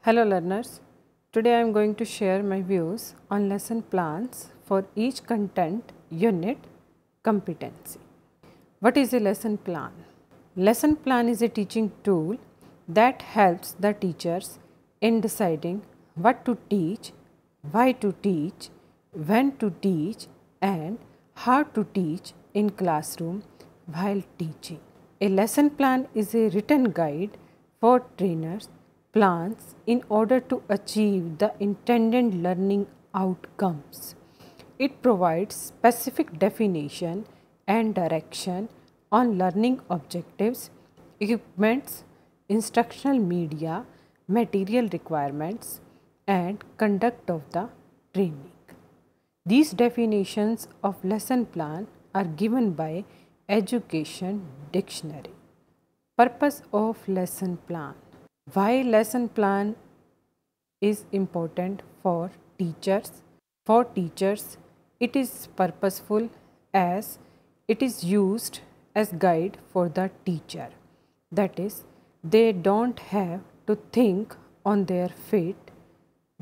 Hello learners, today I am going to share my views on lesson plans for each content, unit, competency. What is a lesson plan? Lesson plan is a teaching tool that helps the teachers in deciding what to teach, why to teach, when to teach and how to teach in classroom while teaching. A lesson plan is a written guide for trainers plans in order to achieve the intended learning outcomes. It provides specific definition and direction on learning objectives, equipments, instructional media, material requirements and conduct of the training. These definitions of lesson plan are given by Education Dictionary. Purpose of lesson plan. Why lesson plan is important for teachers? For teachers, it is purposeful as it is used as guide for the teacher. That is, they don't have to think on their feet,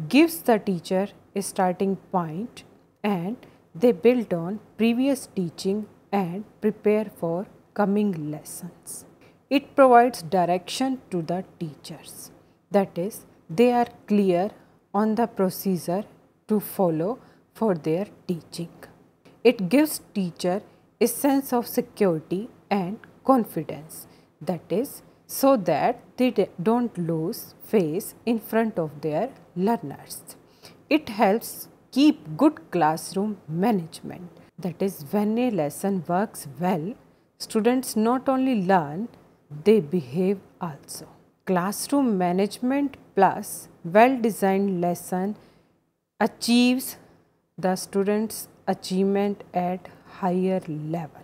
gives the teacher a starting point and they build on previous teaching and prepare for coming lessons. It provides direction to the teachers. That is, they are clear on the procedure to follow for their teaching. It gives teacher a sense of security and confidence. That is, so that they don't lose face in front of their learners. It helps keep good classroom management. That is, when a lesson works well, students not only learn, they behave also. Classroom management plus well-designed lesson achieves the students' achievement at higher level.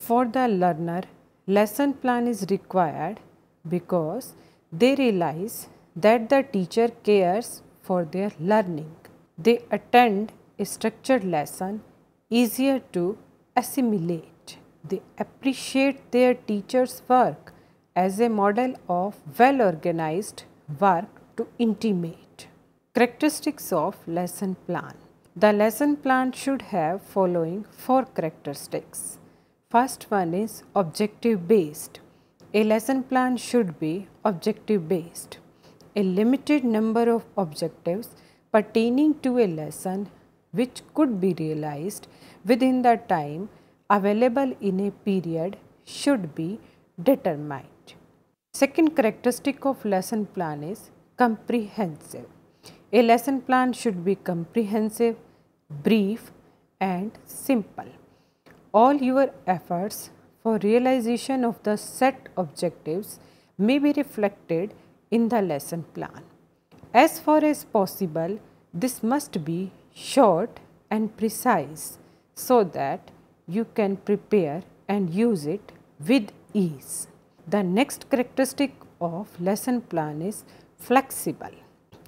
For the learner, lesson plan is required because they realize that the teacher cares for their learning. They attend a structured lesson easier to assimilate. They appreciate their teacher's work as a model of well-organized work to intimate. Characteristics of lesson plan. The lesson plan should have following 4 characteristics. First one is objective based. A lesson plan should be objective based. A limited number of objectives pertaining to a lesson which could be realized within the time available in a period should be determined. Second characteristic of lesson plan is comprehensive. A lesson plan should be comprehensive, brief and simple. All your efforts for realization of the set objectives may be reflected in the lesson plan. As far as possible, this must be short and precise so that you can prepare and use it with ease. The next characteristic of lesson plan is flexible.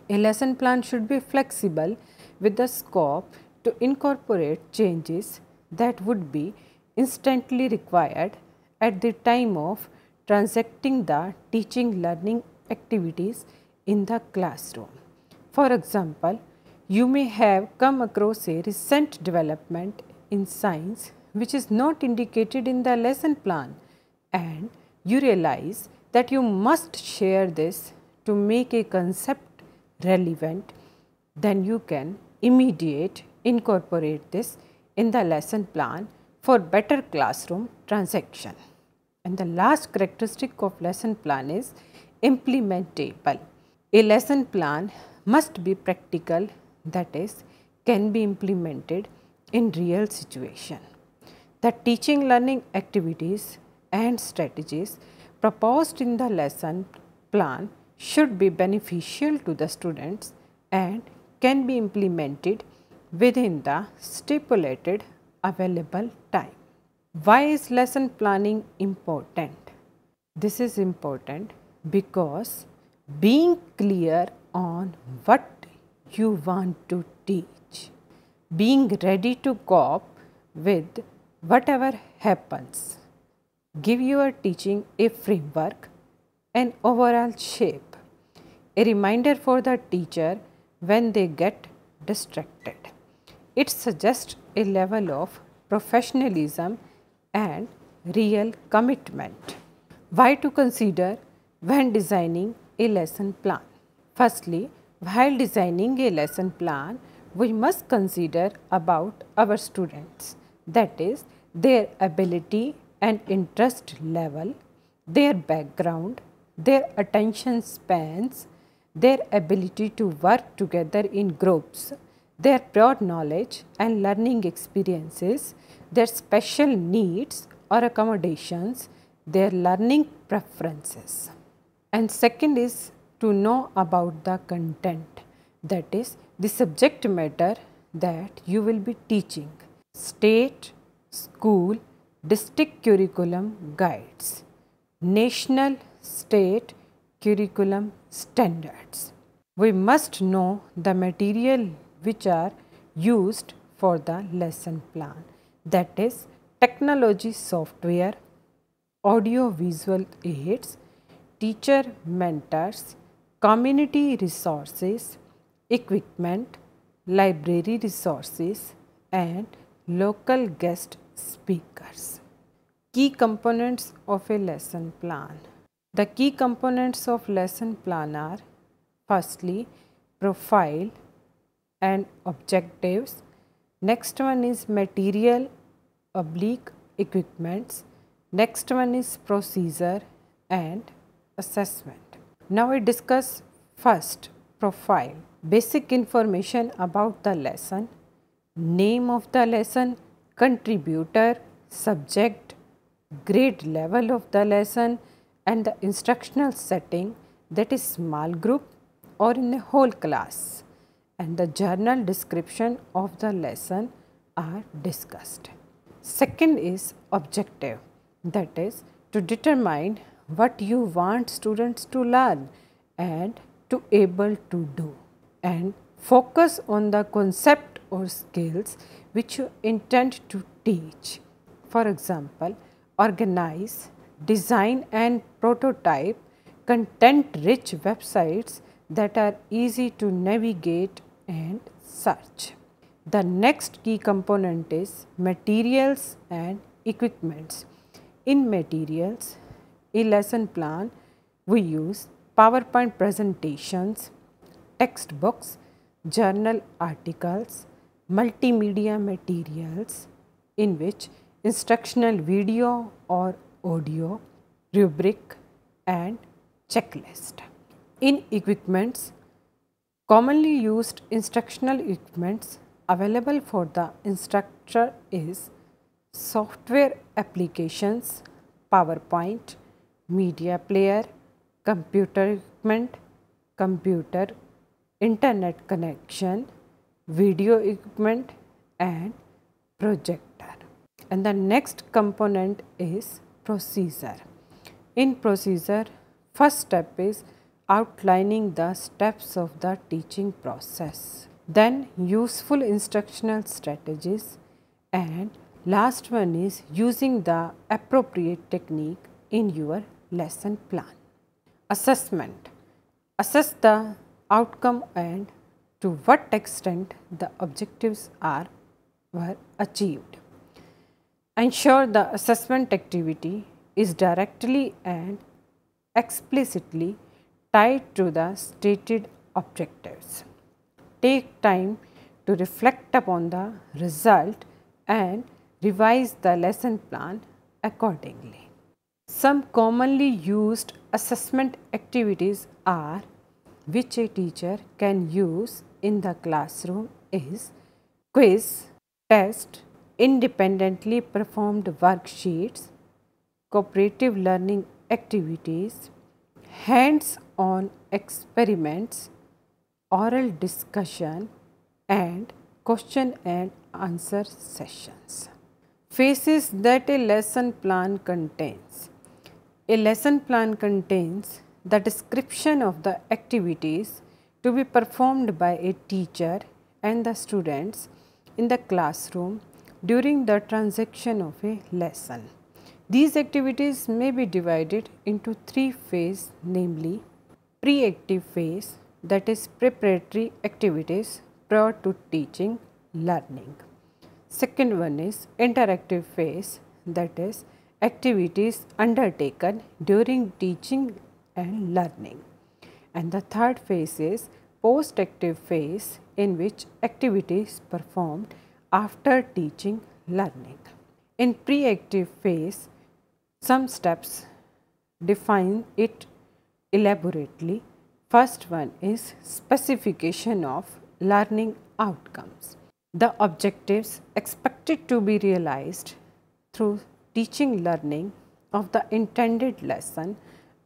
A lesson plan should be flexible with the scope to incorporate changes that would be instantly required at the time of transacting the teaching learning activities in the classroom. For example, you may have come across a recent development in science which is not indicated in the lesson plan and you realize that you must share this to make a concept relevant, then you can immediately incorporate this in the lesson plan for better classroom transaction. And the last characteristic of lesson plan is implementable. A lesson plan must be practical, that is, can be implemented in real situation. The teaching learning activities and strategies proposed in the lesson plan should be beneficial to the students and can be implemented within the stipulated available time. Why is lesson planning important? This is important because being clear on what you want to teach, being ready to cope with whatever happens, give your teaching a framework, an overall shape. a reminder for the teacher when they get distracted. It suggests a level of professionalism and real commitment. Why to consider when designing a lesson plan? Firstly, while designing a lesson plan, we must consider about our students, that is, their ability and interest level, their background, their attention spans, their ability to work together in groups, their prior knowledge and learning experiences, their special needs or accommodations, their learning preferences. And second is to know about the content, that is the subject matter that you will be teaching. State, school, district curriculum guides, national, state curriculum standards. We must know the material which are used for the lesson plan, that is technology software, audio visual aids, teacher mentors, community resources, equipment, library resources and local guest speakers. Key components of a lesson plan. The key components of lesson plan are firstly profile and objectives. Next one is material / equipments. Next one is procedure and assessment. Now we discuss first profile. Basic information about the lesson, name of the lesson, contributor, subject, grade level of the lesson and the instructional setting, that is small group or in a whole class, and the journal description of the lesson are discussed. Second is objective, that is to determine what you want students to learn and to able to do, and focus on the concept or skills which you intend to teach. For example, organize, design and prototype content-rich websites that are easy to navigate and search. The next key component is materials and equipments. In materials, a lesson plan, we use PowerPoint presentations, textbooks, journal articles, multimedia materials in which instructional video or audio, rubric and checklist. In equipments, commonly used instructional equipments available for the instructor is software applications, PowerPoint, media player, computer equipment, computer, internet connection, video equipment and projector. And the next component is procedure. In procedure, first step is outlining the steps of the teaching process, then useful instructional strategies, and last one is using the appropriate technique in your lesson plan. Assessment. Assess the outcome and to what extent the objectives were achieved. Ensure the assessment activity is directly and explicitly tied to the stated objectives. Take time to reflect upon the result and revise the lesson plan accordingly. Some commonly used assessment activities are which a teacher can use in the classroom is quiz, test, independently performed worksheets, cooperative learning activities, hands-on experiments, oral discussion and question and answer sessions. Phases that a lesson plan contains. A lesson plan contains the description of the activities to be performed by a teacher and the students in the classroom during the transaction of a lesson. These activities may be divided into three phases, namely pre-active phase, that is preparatory activities prior to teaching learning. Second one is interactive phase, that is activities undertaken during teaching and learning. And the third phase is post-active phase, in which activities performed after teaching learning. In pre-active phase, some steps define it elaborately. First one is specification of learning outcomes. The objectives expected to be realized through teaching learning of the intended lesson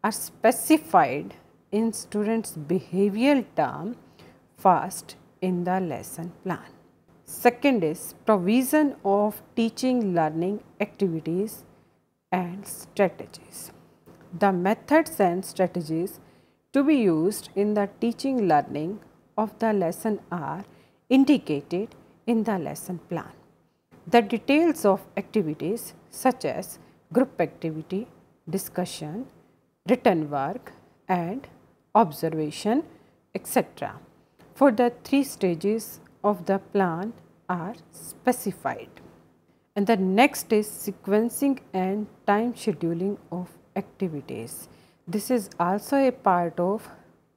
are specified in students' behavioral term first in the lesson plan. Second is provision of teaching learning activities and strategies. The methods and strategies to be used in the teaching learning of the lesson are indicated in the lesson plan. The details of activities such as group activity, discussion, written work and observation, etc. for the 3 stages of the plan are specified. And the next is sequencing and time scheduling of activities. This is also a part of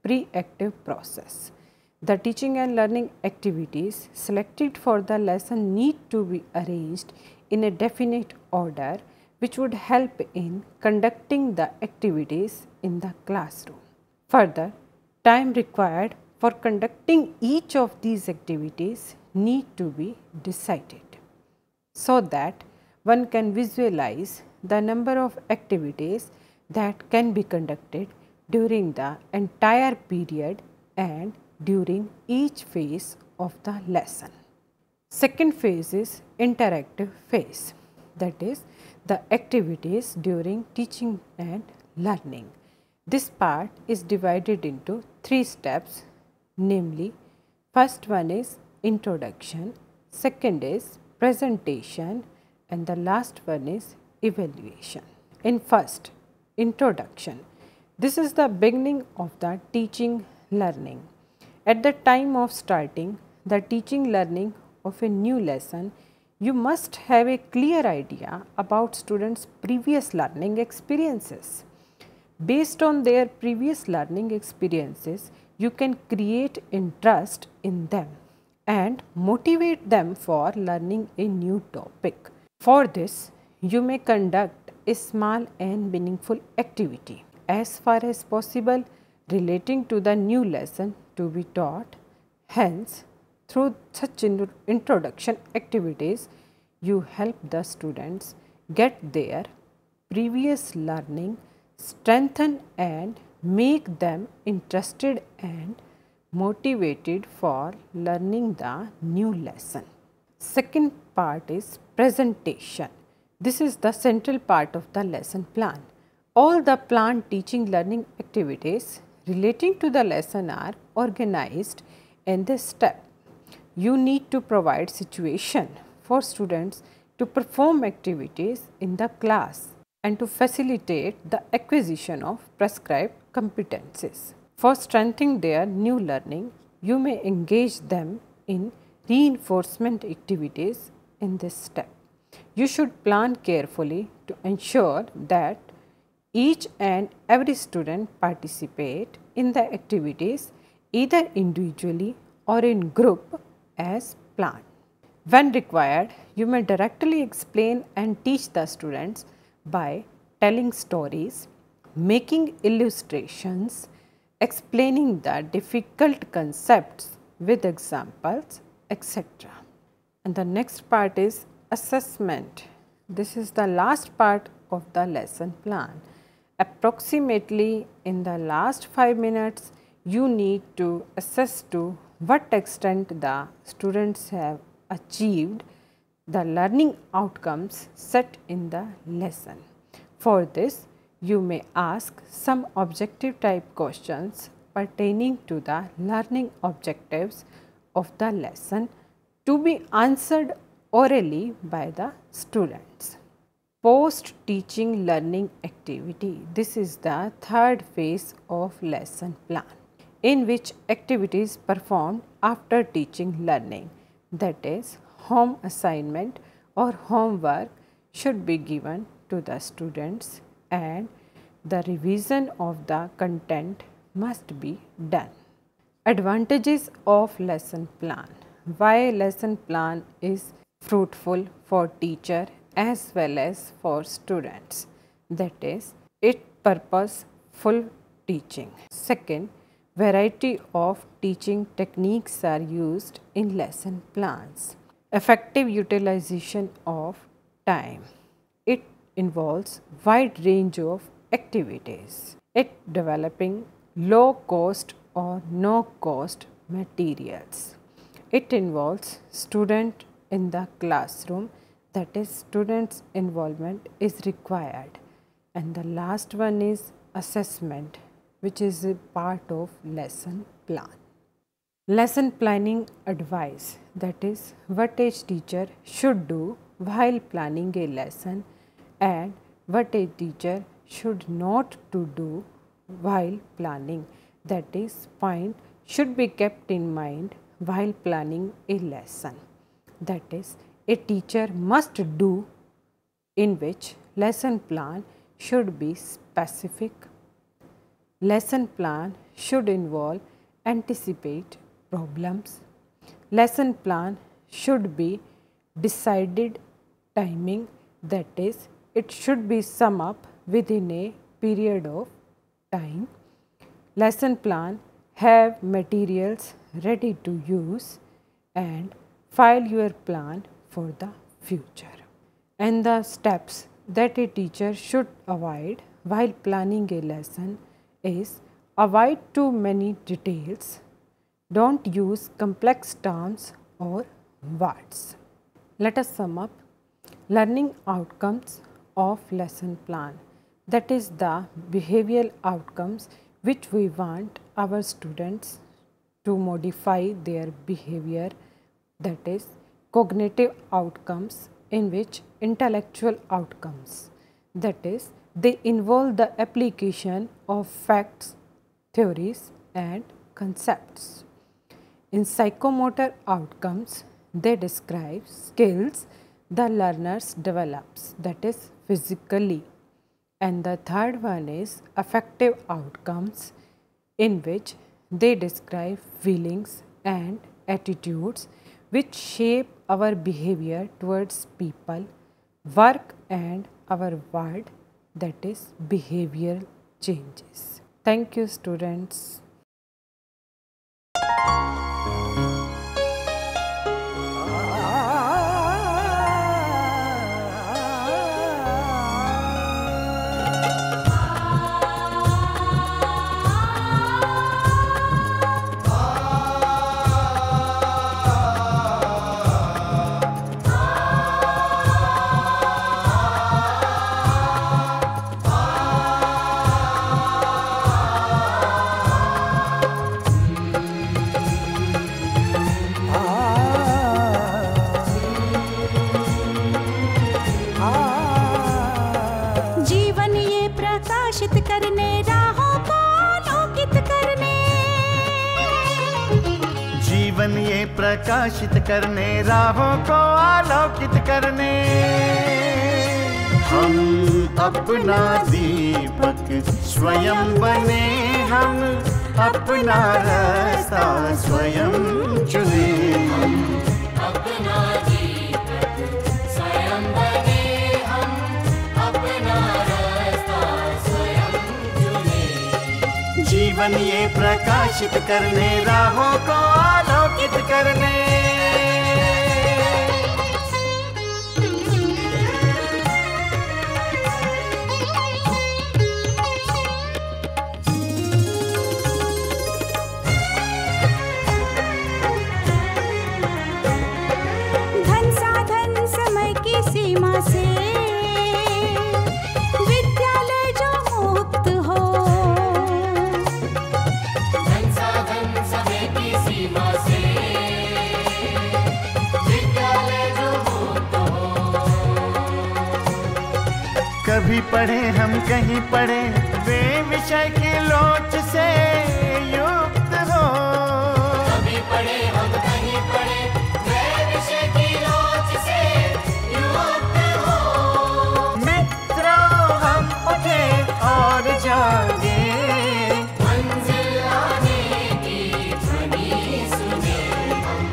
pre-active process. The teaching and learning activities selected for the lesson need to be arranged in a definite order, which would help in conducting the activities in the classroom. Further, time required for conducting each of these activities need to be decided, so that one can visualize the number of activities that can be conducted during the entire period and during each phase of the lesson. Second phase is interactive phase, that is the activities during teaching and learning. This part is divided into 3 steps, namely first one is introduction, second is presentation and the last one is evaluation. In first, introduction, this is the beginning of the teaching learning. At the time of starting the teaching learning of a new lesson, you must have a clear idea about students' previous learning experiences. Based on their previous learning experiences, you can create interest in them and motivate them for learning a new topic. For this, you may conduct a small and meaningful activity as far as possible relating to the new lesson to be taught. Hence, through such introduction activities, you help the students get their previous learning strengthen and make them interested and motivated for learning the new lesson. Second part is presentation. This is the central part of the lesson plan. All the planned teaching learning activities relating to the lesson are organized in this step. You need to provide situation for students to perform activities in the class and to facilitate the acquisition of prescribed competencies. For strengthening their new learning, you may engage them in reinforcement activities in this step. You should plan carefully to ensure that each and every student participate in the activities either individually or in group as planned. When required, you may directly explain and teach the students by telling stories, making illustrations, explaining the difficult concepts with examples, etc. And the next part is assessment. This is the last part of the lesson plan. Approximately in the last 5 minutes, you need to assess to what extent the students have achieved the learning outcomes set in the lesson. For this, you may ask some objective type questions pertaining to the learning objectives of the lesson to be answered orally by the students. Post-teaching learning activity. This is the third phase of lesson plan, in which activities performed after teaching learning, that is home assignment or homework, should be given to the students and the revision of the content must be done. Advantages of lesson plan. Why lesson plan is fruitful for teacher as well as for students, that is it purposeful teaching. Second, variety of teaching techniques are used in lesson plans. Effective utilization of time. It involves wide range of activities. It developing low cost or no cost materials. It involves student in the classroom, that is students involvement is required. And the last one is assessment, which is a part of lesson plan. Lesson planning advice, that is what a teacher should do while planning a lesson and what a teacher should not to do while planning, that is point should be kept in mind while planning a lesson, that is a teacher must do, in which lesson plan should be specific. Lesson plan should involve anticipate problems. Lesson plan should be decided timing, that is it should be sum up within a period of time. Lesson plan have materials ready to use and file your plan for the future. And the steps that a teacher should avoid while planning a lesson is avoid too many details, don't use complex terms or words. Let us sum up learning outcomes of lesson plan, that is the behavioral outcomes which we want our students to modify their behavior, that is cognitive outcomes, in which intellectual outcomes, that is they involve the application of facts, theories and concepts. In psychomotor outcomes, they describe skills the learners develops, that is physically. And the third one is affective outcomes, in which they describe feelings and attitudes which shape our behavior towards people, work and our world, that is behavioral changes. Thank you, students. जीवन ये प्रकाशित करने राहों को आलोकित करने, हम अपना दीपक स्वयं बने, हम अपना रास्ता स्वयं चुने। हम अपना दीपक स्वयं बने, हम अपना रास्ता स्वयं चुने। जीवन ये प्रकाशित करने राहों को आलोकित करने। धन साधन समय की सीमा से विद्यालय जो मुक्त हो, धन साधन समय की सीमा से कभी पढ़े हम कहीं पढ़े वे विषय की लोच से युक्त हो। कभी पढ़े हम कहीं पढ़े वे विषय की लोच से युक्त हो। मित्रों हम उठे और जागे, मंजिल आने की ध्वनि सुने हम,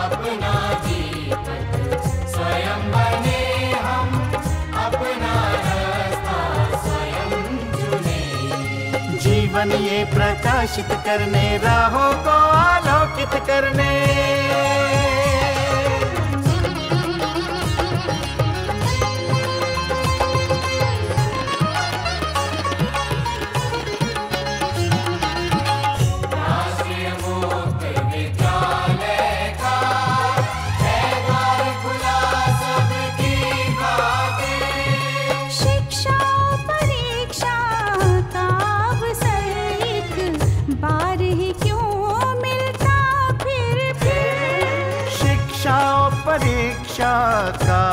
अपना जीवन स्वयं बने हम, अपना रास्ता स्वयं चुने। जीवन ये प्रकाशित करने, राहों को आलोकित करने। राष्ट्रीय मुक्त विद्यालय का है द्वार खुला सबकी खातिर। शिक्षा परीक्षा का अवसर एक बार ही क्यों मिलता फिर। शिक्षा और परीक्षा का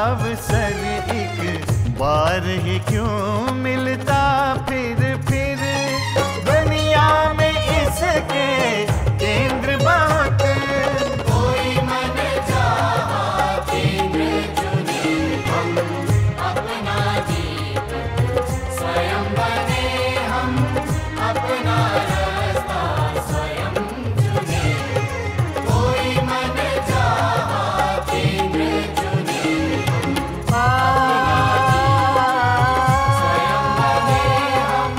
अवसर एक बार ही क्यों मिलता फिर। दुनिया में इसके केंद्र बहुत, कोई मन चाहा केंद्र चुने हम, अपना जीवन स्वयं बने हम, अपना रास्ता स्वयं चुने। कोई मन चाहा केंद्र चुने हम, स्वयं बने हम,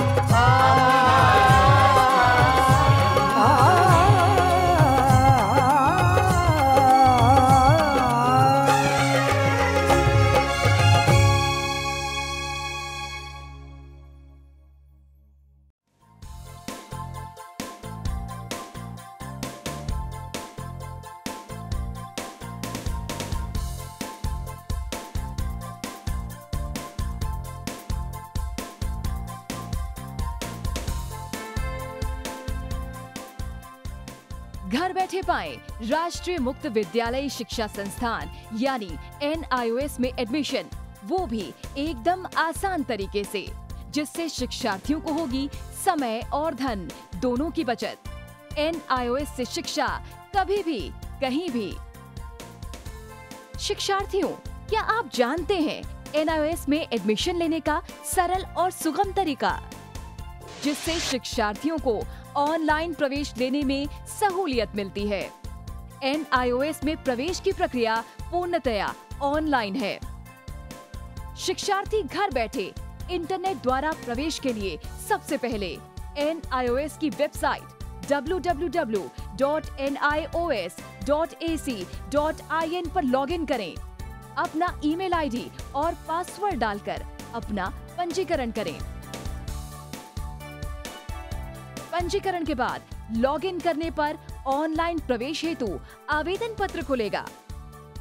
घर बैठे पाएं राष्ट्रीय मुक्त विद्यालय शिक्षा संस्थान यानी NIOS में एडमिशन, वो भी एकदम आसान तरीके से, जिससे शिक्षार्थियों को होगी समय और धन दोनों की बचत। NIOS से शिक्षा कभी भी कहीं भी। शिक्षार्थियों, क्या आप जानते हैं NIOS में एडमिशन लेने का सरल और सुगम तरीका, जिससे शिक्षार्थियों को ऑनलाइन प्रवेश लेने में सहूलियत मिलती है। NIOS में प्रवेश की प्रक्रिया पूर्णतया ऑनलाइन है। शिक्षार्थी घर बैठे इंटरनेट द्वारा प्रवेश के लिए सबसे पहले NIOS की वेबसाइट www.nios.ac.in पर लॉगिन करें। अपना ईमेल आईडी और पासवर्ड डालकर अपना पंजीकरण करें। पंजीकरण के बाद लॉगिन करने पर ऑनलाइन प्रवेश हेतु आवेदन पत्र खुलेगा।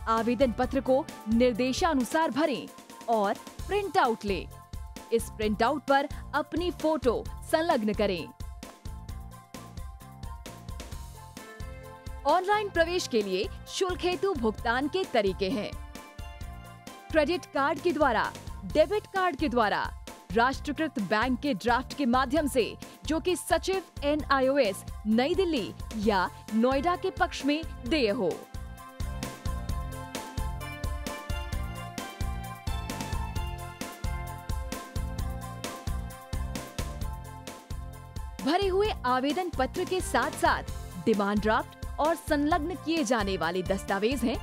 आवेदन पत्र को निर्देशानुसार भरें और प्रिंट आउट लें। इस प्रिंट आउट पर अपनी फोटो संलग्न करें। ऑनलाइन प्रवेश के लिए शुल्क हेतु भुगतान के तरीके हैं: क्रेडिट कार्ड के द्वारा, डेबिट कार्ड के द्वारा, राष्ट्रीयकृत बैंक के ड्राफ्ट के माध्यम से, जो कि सचिव NIOS नई दिल्ली या नोएडा के पक्ष में देय हो। भरे हुए आवेदन पत्र के साथ साथ डिमांड ड्राफ्ट और संलग्न किए जाने वाले दस्तावेज हैं: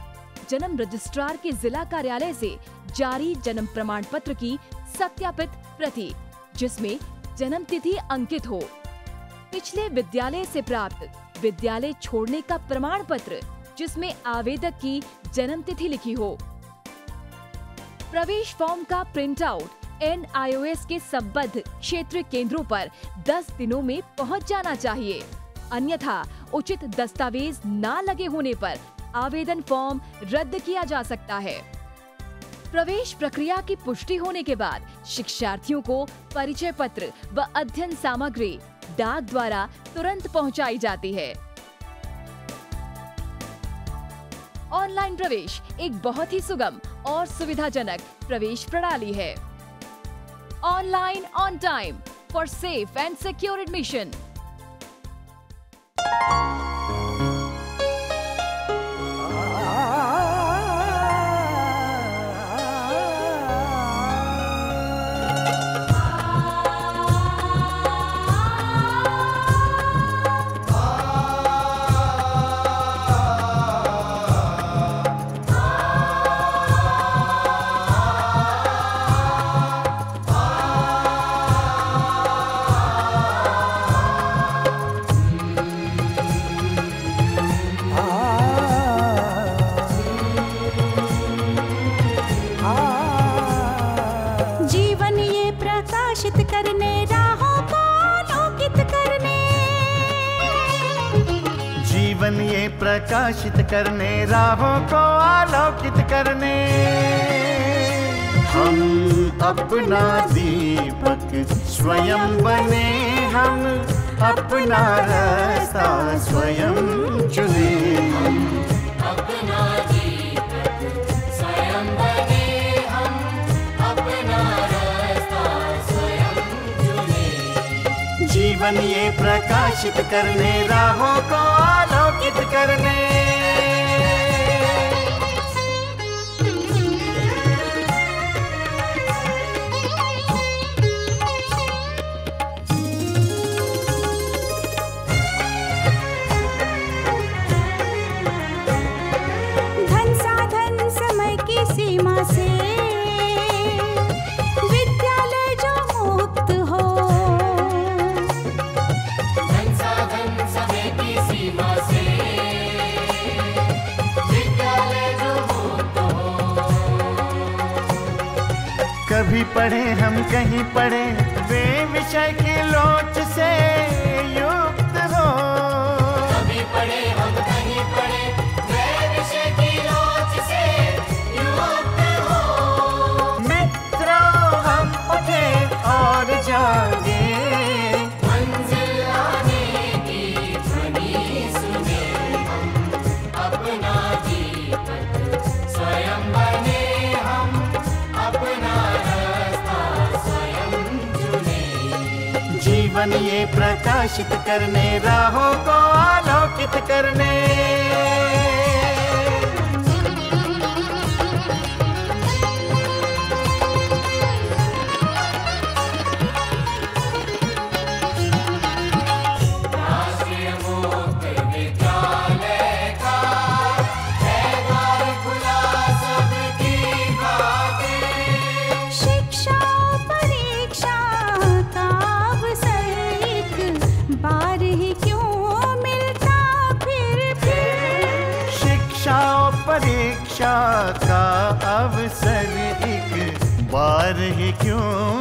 जन्म रजिस्ट्रार के जिला कार्यालय से जारी जन्म प्रमाण पत्र की सत्यापित प्रति, जिसमें जन्म तिथि अंकित हो, पिछले विद्यालय से प्राप्त विद्यालय छोड़ने का प्रमाण पत्र, जिसमें आवेदक की जन्म तिथि लिखी हो। प्रवेश फॉर्म का प्रिंट आउट NIOS के संबद्ध क्षेत्रीय केंद्रों पर 10 दिनों में पहुंच जाना चाहिए, अन्यथा उचित दस्तावेज न लगे होने पर आवेदन फॉर्म रद्द किया जा सकता है। प्रवेश प्रक्रिया की पुष्टि होने के बाद शिक्षार्थियों को परिचय पत्र व अध्ययन सामग्री डाक द्वारा तुरंत पहुंचाई जाती है। ऑनलाइन प्रवेश एक बहुत ही सुगम और सुविधाजनक प्रवेश प्रणाली है। Online on time for safe and secure admission. जीवन ये प्रकाशित करने राहों को आलोकित करने, जीवन ये प्रकाशित करने राहों को आलोकित करने, हम अपना दीपक स्वयं बने, हम अपना रास्ता स्वयं चुने। अपना दीपक स्वयं बने, हम अपना रास्ता स्वयं चुने। जीवन ये प्रकाशित करने राहों को आलोकित करने। धन साधन समय की सीमा से विद्यालय जो मुक्त हो, धन साधन समय की सीमा से विद्यालय जो मुक्त हो। कभी पढ़े हम कहीं पढ़े वे विषय की लोच से युक्त हो। कभी पढ़े हम कहीं पढ़े, वे विषय की लोच से युक्त हो। मित्रों हम उठे और जागे, मंजिल आने की ध्वनि सुने, हम अपना दीपक स्वयं बने, हम अपना रास्ता स्वयं चुने। जीवन ये प्रकाशित करने राहों को आलोकित करने। राष्ट्रीय मुक्त विद्यालय का है द्वार खुला सबकी खातिर। शिक्षा परीक्षा का अवसर एक बार ही क्यों मिलता फिर। शिक्षा और परीक्षा का अवसर एक बार ही क्यों